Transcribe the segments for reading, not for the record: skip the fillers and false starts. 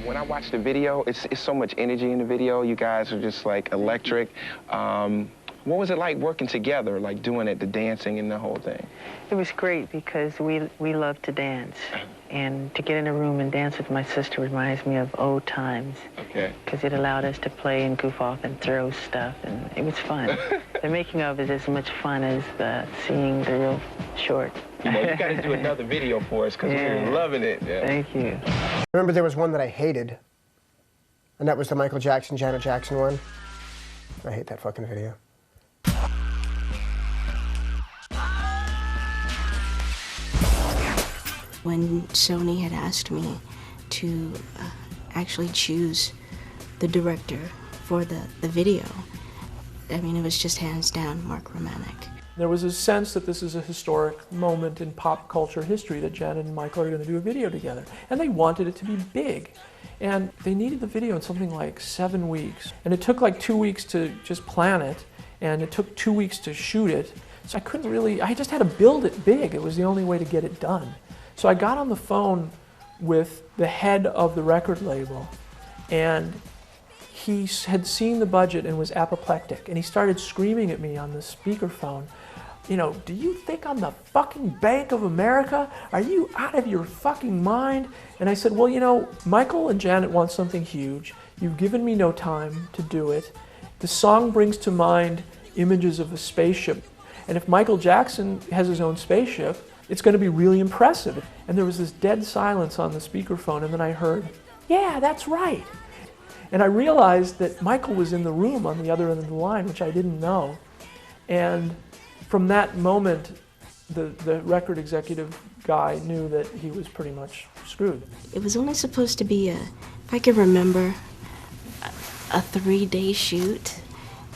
When I watch the video, it's so much energy in the video. You guys are just like electric. What was it like working together, like doing it, the dancing and the whole thing? It was great because we love to dance. And to get in a room and dance with my sister reminds me of old times. Okay. Because it allowed us to play and goof off and throw stuff, and it was fun. The making of is as much fun as seeing the real short. You know, you got to do another video for us because we're loving it. Yeah. Thank you. Remember there was one that I hated, and that was the Michael Jackson, Janet Jackson one. I hate that fucking video. When Joni had asked me to actually choose the director for the video, I mean, it was just hands down Mark Romanek. There was a sense that this is a historic moment in pop culture history, that Janet and Michael are going to do a video together. And they wanted it to be big. And they needed the video in something like 7 weeks. And it took like 2 weeks to just plan it, and it took 2 weeks to shoot it. So I just had to build it big. It was the only way to get it done. So I got on the phone with the head of the record label, and he had seen the budget and was apoplectic, and he started screaming at me on the speakerphone, you know, do you think I'm the fucking Bank of America? Are you out of your fucking mind? And I said, well, you know, Michael and Janet want something huge. You've given me no time to do it. The song brings to mind images of a spaceship. And if Michael Jackson has his own spaceship, it's going to be really impressive. And there was this dead silence on the speakerphone, and then I heard, yeah, that's right. And I realized that Michael was in the room on the other end of the line, which I didn't know. And from that moment, the record executive guy knew that he was pretty much screwed. It was only supposed to be if I can remember, a 3-day shoot,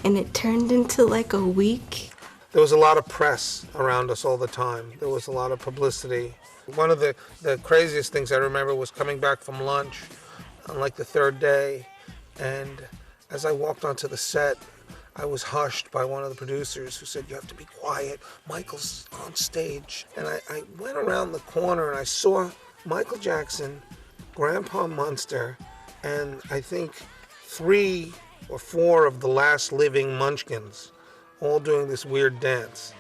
and it turned into like a week. There was a lot of press around us all the time. There was a lot of publicity. One of the craziest things I remember was coming back from lunch on like the 3rd day, and as I walked onto the set, I was hushed by one of the producers who said, you have to be quiet, Michael's on stage. And I went around the corner and I saw Michael Jackson, Grandpa Munster, and I think 3 or 4 of the last living Munchkins, all doing this weird dance.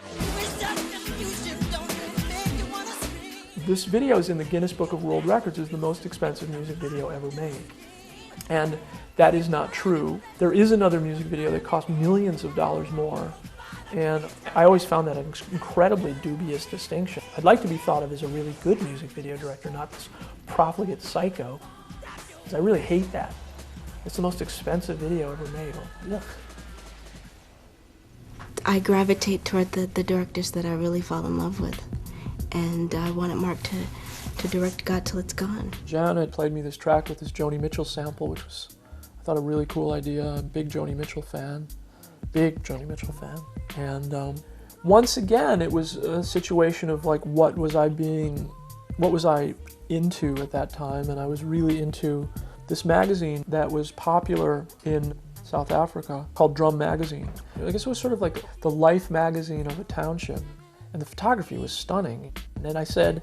This video is in the Guinness Book of World Records as the most expensive music video ever made. And that is not true. There is another music video that cost millions of dollars more. And I always found that an incredibly dubious distinction. I'd like to be thought of as a really good music video director, not this profligate psycho. Because I really hate that. It's the most expensive video ever made. Ugh. I gravitate toward the directors that I really fall in love with. And I wanted Mark to direct God Till It's Gone. Janet played me this track with this Joni Mitchell sample, which was, I thought, a really cool idea. I'm a big Joni Mitchell fan. And once again, it was a situation of like, what was I into at that time? And I was really into this magazine that was popular in South Africa called Drum Magazine. I guess it was sort of like the life magazine of a township. And the photography was stunning. And I said,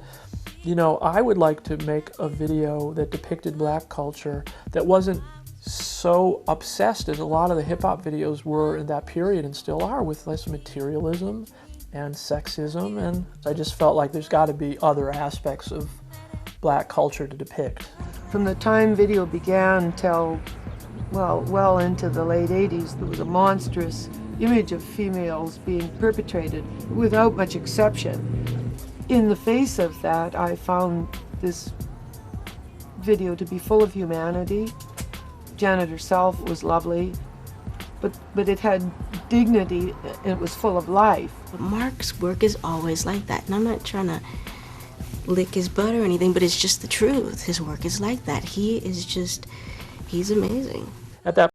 you know, I would like to make a video that depicted black culture that wasn't so obsessed as a lot of the hip-hop videos were in that period and still are, with less materialism and sexism. And I just felt like there's got to be other aspects of black culture to depict. From the time video began till, well into the late 80s, there was a monstrous image of females being perpetrated without much exception. In the face of that, I found this video to be full of humanity. Janet herself was lovely, but it had dignity and it was full of life. Mark's work is always like that, and I'm not trying to lick his butt or anything, but it's just the truth. His work is like that. He's amazing. At that